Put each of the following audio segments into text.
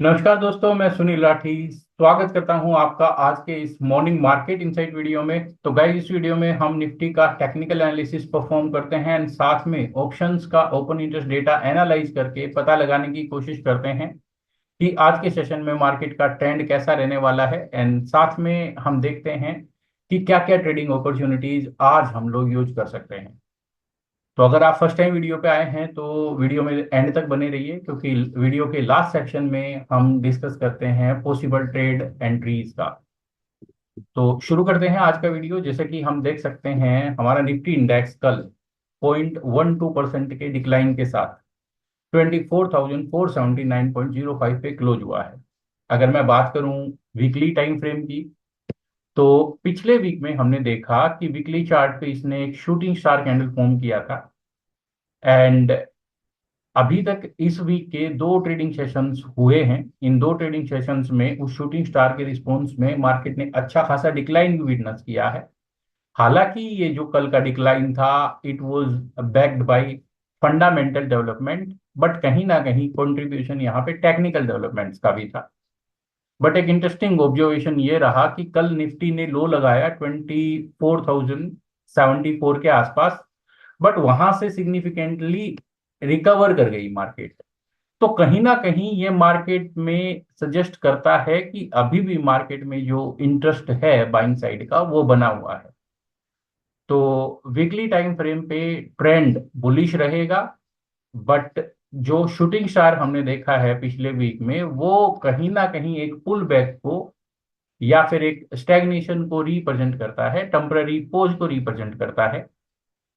नमस्कार दोस्तों, मैं सुनील राठी स्वागत करता हूं आपका आज के इस मॉर्निंग मार्केट इनसाइट वीडियो में। तो गाइस, इस वीडियो में हम निफ्टी का टेक्निकल एनालिसिस परफॉर्म करते हैं एंड साथ में ऑप्शंस का ओपन इंटरेस्ट डेटा एनालाइज करके पता लगाने की कोशिश करते हैं कि आज के सेशन में मार्केट का ट्रेंड कैसा रहने वाला है। एंड साथ में हम देखते हैं कि क्या क्या ट्रेडिंग अपॉर्चुनिटीज आज हम लोग यूज कर सकते हैं। तो अगर आप फर्स्ट टाइम वीडियो पे आए हैं तो वीडियो में एंड तक बने रहिए, क्योंकि वीडियो के लास्ट सेक्शन में हम डिस्कस करते हैं पॉसिबल ट्रेड एंट्रीज का। तो शुरू करते हैं आज का वीडियो। जैसे कि हम देख सकते हैं, हमारा निफ्टी इंडेक्स कल 0.12% के डिक्लाइन के साथ 24,479.05 पे क्लोज हुआ है। अगर मैं बात करूं वीकली टाइम फ्रेम की, तो पिछले वीक में हमने देखा कि वीकली चार्ट पे इसने एक शूटिंग स्टार कैंडल फॉर्म किया था। एंड अभी तक इस वीक के दो ट्रेडिंग सेशंस हुए हैं। इन दो ट्रेडिंग सेशंस में उस शूटिंग स्टार के रिस्पॉन्स में मार्केट ने अच्छा खासा डिक्लाइन भी विटनेस किया है। हालांकि ये जो कल का डिक्लाइन था, it was backed by fundamental development, but कहीं ना कहीं कंट्रीब्यूशन यहाँ पे टेक्निकल डेवलपमेंट्स का भी था। बट एक इंटरेस्टिंग ऑब्जर्वेशन ये रहा कि कल निफ्टी ने लो लगाया 24,074 के आसपास, बट वहां से सिग्निफिकेंटली रिकवर कर गई मार्केट। तो कहीं ना कहीं ये मार्केट में सजेस्ट करता है कि अभी भी मार्केट में जो इंटरेस्ट है बाइंग साइड का वो बना हुआ है। तो वीकली टाइम फ्रेम पे ट्रेंड बुलिश रहेगा, बट जो शूटिंग स्टार हमने देखा है पिछले वीक में, वो कहीं ना कहीं एक पुल बैक को या फिर एक स्टैग्नेशन को रिप्रेजेंट करता है, टेम्पररी पोज को रिप्रेजेंट करता है।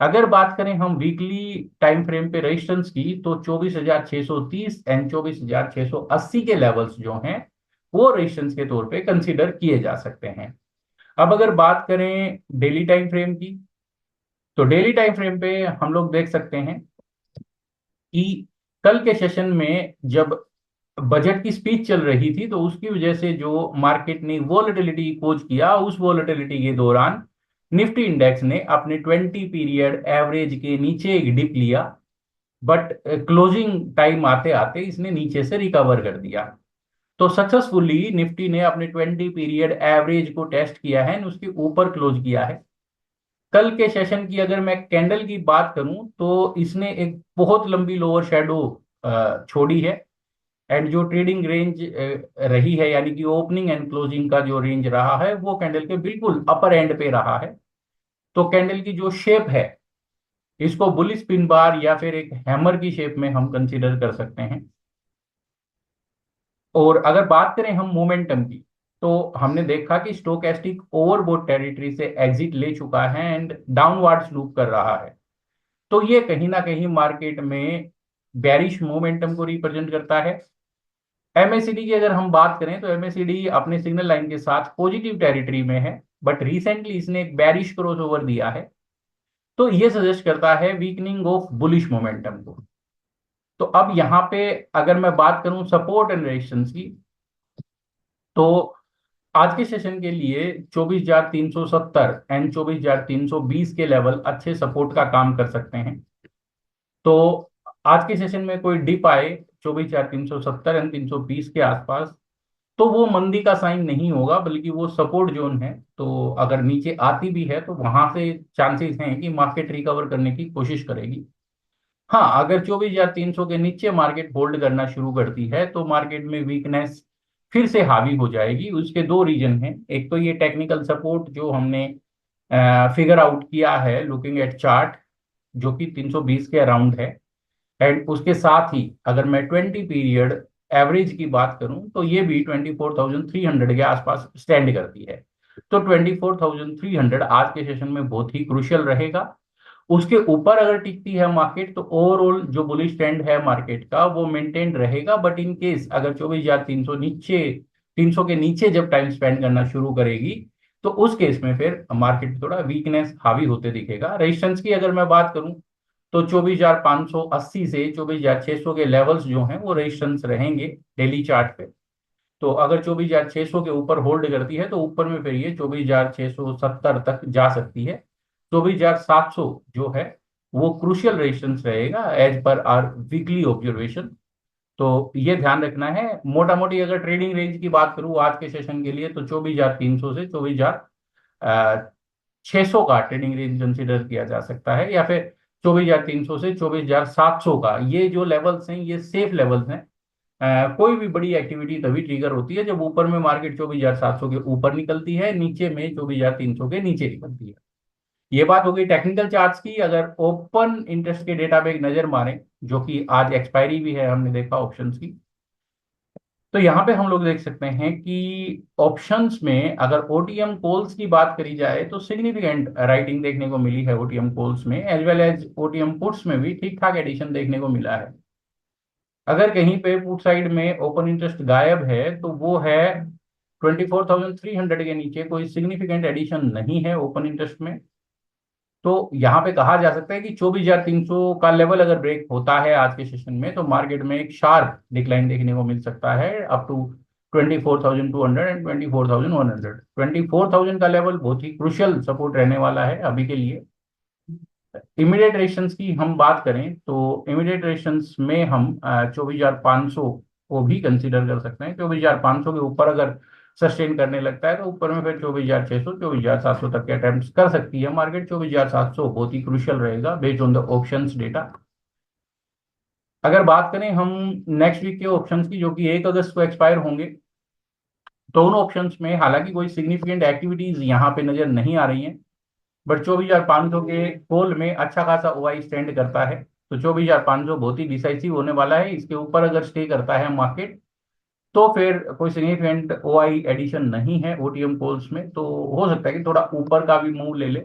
अगर बात करें हम वीकली टाइम फ्रेम पे रेजिस्टेंस की, तो 24,630 एंड 24,680 के लेवल्स जो हैं वो रेजिस्टेंस के तौर पे कंसीडर किए जा सकते हैं। अब अगर बात करें डेली टाइम फ्रेम की, तो डेली टाइम फ्रेम पे हम लोग देख सकते हैं कि कल के सेशन में जब बजट की स्पीच चल रही थी, तो उसकी वजह से जो मार्केट ने वॉलेटिलिटी खोज किया, उस वॉलेटिलिटी के दौरान निफ्टी इंडेक्स ने अपने 20 पीरियड एवरेज के नीचे एक डिप लिया। बट क्लोजिंग टाइम आते आते इसने नीचे से रिकवर कर दिया। तो सक्सेसफुली निफ्टी ने अपने 20 पीरियड एवरेज को टेस्ट किया है और उसके ऊपर क्लोज किया है। कल के सेशन की अगर मैं कैंडल की बात करूं, तो इसने एक बहुत लंबी लोअर शेडो छोड़ी है। एंड जो ट्रेडिंग रेंज रही है, यानी कि ओपनिंग एंड क्लोजिंग का जो रेंज रहा है, वो कैंडल के बिल्कुल अपर एंड पे रहा है। तो कैंडल की जो शेप है, इसको बुलिश पिन बार या फिर एक हैमर की शेप में हम कंसीडर कर सकते हैं। और अगर बात करें हम मोमेंटम की, तो हमने देखा कि स्टोकेस्टिक ओवरबोट टेरिटरी से एग्जिट ले चुका है एंड डाउनवर्ड्स लूप कर रहा है। तो ये कहीं ना कहीं मार्केट में बेरिश मोमेंटम को रिप्रेजेंट करता है। एमएसीडी की अगर हम बात करें, तो एमएसीडी अपने सिग्नल लाइन के साथ पॉजिटिव टेरिटरी में है, बट रिसेंटली इसने एक बेरिश क्रॉसओवर दिया है। तो ये सजेस्ट करता है वीकनिंग ऑफ बुलिश मोमेंटम को। तो अब यहाँ पे अगर मैं बात करूं सपोर्ट एंड रेजिस्टेंस की, तो आज के सेशन के लिए 24,370 एंड 24,320 के लेवल अच्छे सपोर्ट का काम कर सकते हैं। तो आज के सेशन में कोई डिप आए 24,370 एंड 320 के आसपास, तो वो मंदी का साइन नहीं होगा, बल्कि वो सपोर्ट जोन है। तो अगर नीचे आती भी है तो वहां से चांसेस हैं कि मार्केट रिकवर करने की कोशिश करेगी। हाँ, अगर 24,300 के नीचे मार्केट होल्ड करना शुरू करती है, तो मार्केट में वीकनेस फिर से हावी हो जाएगी। उसके दो रीजन हैं। एक तो ये टेक्निकल सपोर्ट जो हमने फिगर आउट किया है लुकिंग एट चार्ट, जो कि 320 के अराउंड है। एंड उसके साथ ही अगर मैं 20 पीरियड एवरेज की बात करूं, तो ये भी 24,300 के आसपास स्टैंड करती है। तो 24,300 आज के सेशन में बहुत ही क्रुशियल रहेगा। उसके ऊपर अगर टिकती है मार्केट, तो ओवरऑल जो बुलिश ट्रेंड है मार्केट का वो मेंटेन रहेगा। बट इन केस अगर 24,300 नीचे, 300 के नीचे जब टाइम स्पेंड करना शुरू करेगी, तो उस केस में फिर मार्केट थोड़ा वीकनेस हावी होते दिखेगा। रेजिस्टेंस की अगर मैं बात करूं, तो 24,580 से 24,600 के लेवल्स जो हैं वो रेजिस्टेंस रहेंगे डेली चार्ट पे। तो अगर 24,600 के ऊपर होल्ड करती है, तो ऊपर में फिर ये 24,670 तक जा सकती है। 24,700 जो है वो क्रूशियल रेजिस्टेंस रहेगा as per our weekly observation. तो ये ध्यान रखना है। मोटा मोटी अगर ट्रेडिंग रेंज की बात करूँ आज के सेशन के लिए, तो 24,300 से 24,600 का ट्रेडिंग रेंज कंसिडर किया जा सकता है, या फिर 24,300 से 24,700 का। ये जो लेवल्स हैं ये सेफ लेवल्स हैं। कोई भी बड़ी एक्टिविटी तभी ट्रिगर होती है जब ऊपर में मार्केट 24,700 के ऊपर निकलती है, नीचे में 24,300 के नीचे निकलती है। ये बात हो गई टेक्निकल चार्ट्स की। अगर ओपन इंटरेस्ट के डेटा पे एक नजर मारें, जो कि आज एक्सपायरी भी है, हमने देखा ऑप्शंस की, तो यहाँ पे हम लोग देख सकते हैं कि ऑप्शंस में अगर ओटीएम कॉल्स की बात करी जाए तो सिग्निफिकेंट राइटिंग देखने को मिली है ओटीएम कॉल्स में, as well as OTM puts में भी ठीक ठाक एडिशन देखने को मिला है। अगर कहीं पे पुट साइड में ओपन इंटरेस्ट गायब है तो वो है 24,300 के नीचे कोई सिग्निफिकेंट एडिशन नहीं है ओपन इंटरेस्ट में। तो यहाँ पे कहा जा सकता है कि 24,300 का लेवल अगर ब्रेक होता है आज के सेशन में, तो मार्केट में एक शार्प डिक्लाइन देखने को मिल सकता है अप टू 24,200 एंड 24,100। 24,000 का लेवल बहुत ही क्रुशियल सपोर्ट रहने वाला है अभी के लिए। इमीडिएट रेशंस की हम बात करें तो इमीडिएट रेशंस में हम 24,500 को भी कंसीडर कर सकते हैं। 24,500 के ऊपर अगर सस्टेन करने लगता है तो ऊपर में फिर 24,600 24,700 तक के अटेम्प्ट कर सकती है मार्केट। 24,700 बहुत ही क्रुशियल रहेगा based on the options data. अगर बात करें हम नेक्स्ट वीक के ऑप्शंस की, जो कि 1 अगस्त को एक्सपायर होंगे, तो उन ऑप्शंस में हालांकि कोई सिग्निफिकेंट एक्टिविटीज यहाँ पे नजर नहीं आ रही हैं, बट 24,500 के कॉल में अच्छा खासा ओआई स्टैंड करता है। तो 24,500 बहुत ही डिसाइसिव होने वाला है। इसके ऊपर अगर स्टे करता है मार्केट तो फिर कोई सिग्निफिकेंट ओआई एडिशन नहीं है ओटीएम कॉल्स में, तो हो सकता है कि थोड़ा ऊपर का भी मूव ले ले।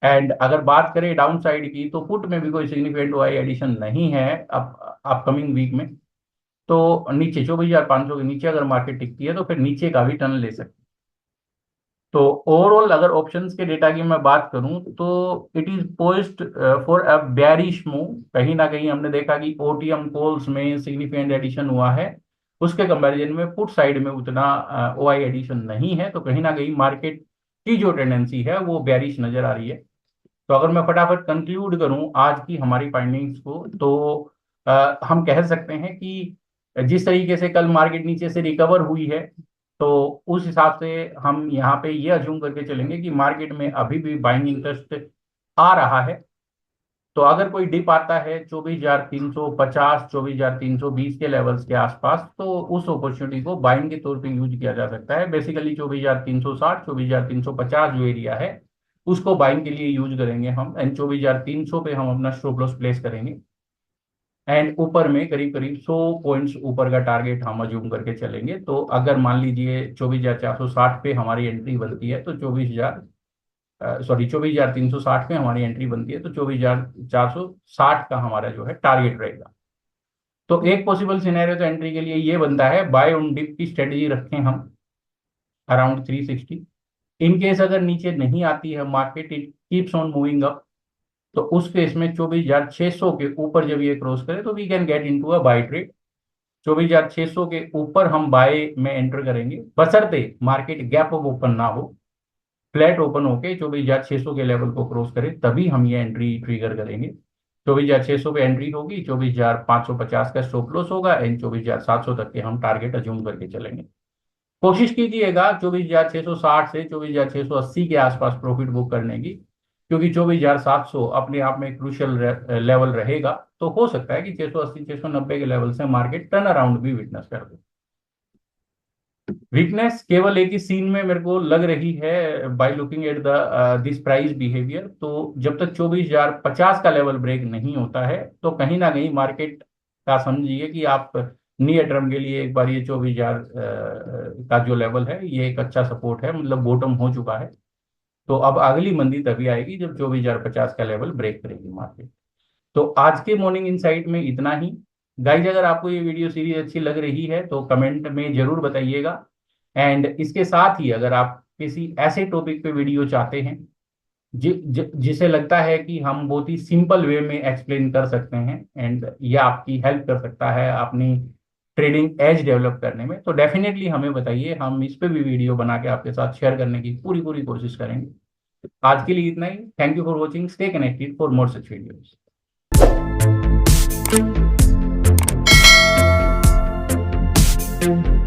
एंड अगर बात करें डाउन साइड की, तो पुट में भी कोई सिग्निफिकेंट ओआई एडिशन नहीं है अपकमिंग वीक में। तो नीचे 24,500 के नीचे अगर मार्केट टिकती है तो फिर नीचे का भी टर्न ले सकती है। तो ओवरऑल अगर ऑप्शंस के डेटा की मैं बात करूं तो it is poised for a bearish move. कहीं ना कहीं हमने देखा कि ओटीएम कॉल्स में सिग्निफिकेंट एडिशन हुआ है, उसके कंपैरिजन में पुट साइड में उतना ओआई एडिशन नहीं है। तो कहीं ना कहीं मार्केट की जो टेंडेंसी है वो बेयरिश नजर आ रही है। तो अगर मैं फटाफट कंक्लूड करूं आज की हमारी फाइंडिंग्स को, तो हम कह सकते हैं कि जिस तरीके से कल मार्केट नीचे से रिकवर हुई है, तो उस हिसाब से हम यहाँ पे ये अज्यूम करके चलेंगे कि मार्केट में अभी भी बाइंग इंटरेस्ट आ रहा है। तो अगर कोई डिप आता है 24,350 24,320 के लेवल्स के आसपास, तो उस अपॉर्चुनिटी को बाइंग के तौर पे यूज किया जा सकता है। बेसिकली 24,360 24,350 जो एरिया है उसको बाइंग के लिए यूज करेंगे हम, एंड 24,300 पे हम अपना स्टॉप लॉस प्लेस करेंगे। एंड ऊपर में करीब करीब 100 पॉइंट्स ऊपर का टारगेट हम अज्यूम करके चलेंगे। तो अगर मान लीजिए 24,460 पे हमारी एंट्री बनती है तो 24,360 पे हमारी एंट्री बनती है तो 24,460 का हमारा जो है टारगेट रहेगा। तो एक पॉसिबल सिनेरियो तो एंट्री के लिए ये बनता है बाय ऑन डिप की स्ट्रेटेजी रखें हम अराउंड 360। इन केस अगर नीचे नहीं आती है market, it keeps on moving up, तो उस केस में 24,600 के ऊपर जब ये क्रॉस करे तो we can get into a buy trade. 24,600 के ऊपर हम बाय में एंटर करेंगे, बशर्ते मार्केट गैप अप ओपन ना हो। फ्लैट ओपन होके 24,600 के लेवल को क्रॉस करे तभी हम ये एंट्री ट्रिगर करेंगे। 24,600 पे एंट्री होगी, 24,550 का स्टॉप लॉस होगा, एंड 24,700 तक के हम टारगेट अज्यूम करके चलेंगे। कोशिश कीजिएगा 24,660 से 24,680 के आसपास प्रॉफिट बुक करने की, क्योंकि 24,700 अपने आप में क्रूशियल लेवल रहेगा। तो हो सकता है कि 680 690 के लेवल से मार्केट टर्न अराउंड भी विटनेस कर दे। वीकनेस केवल एक ही सीन में मेरे को लग रही है by looking at the this price behaviour. तो जब तक 24,050 का लेवल ब्रेक नहीं होता है तो कहीं ना कहीं मार्केट का समझिए कि आप नियर टर्म के लिए एक बार ये 24,000 का जो लेवल है ये एक अच्छा सपोर्ट है, मतलब बॉटम हो चुका है। तो अब अगली मंदी तभी आएगी जब 24,050 का लेवल ब्रेक करेगी मार्केट। तो आज के मॉर्निंग इनसाइट में इतना ही। गाइज अगर आपको ये वीडियो सीरीज अच्छी लग रही है तो कमेंट में जरूर बताइएगा। एंड इसके साथ ही अगर आप किसी ऐसे टॉपिक पे वीडियो चाहते हैं जिसे लगता है कि हम बहुत ही सिंपल वे में एक्सप्लेन कर सकते हैं एंड ये आपकी हेल्प कर सकता है अपनी ट्रेडिंग एज डेवलप करने में, तो डेफिनेटली हमें बताइए। हम इस पे भी वीडियो बना के आपके साथ शेयर करने की पूरी पूरी कोशिश करेंगे। आज के लिए इतना ही। Thank you for watching. Stay connected for more such videos. है।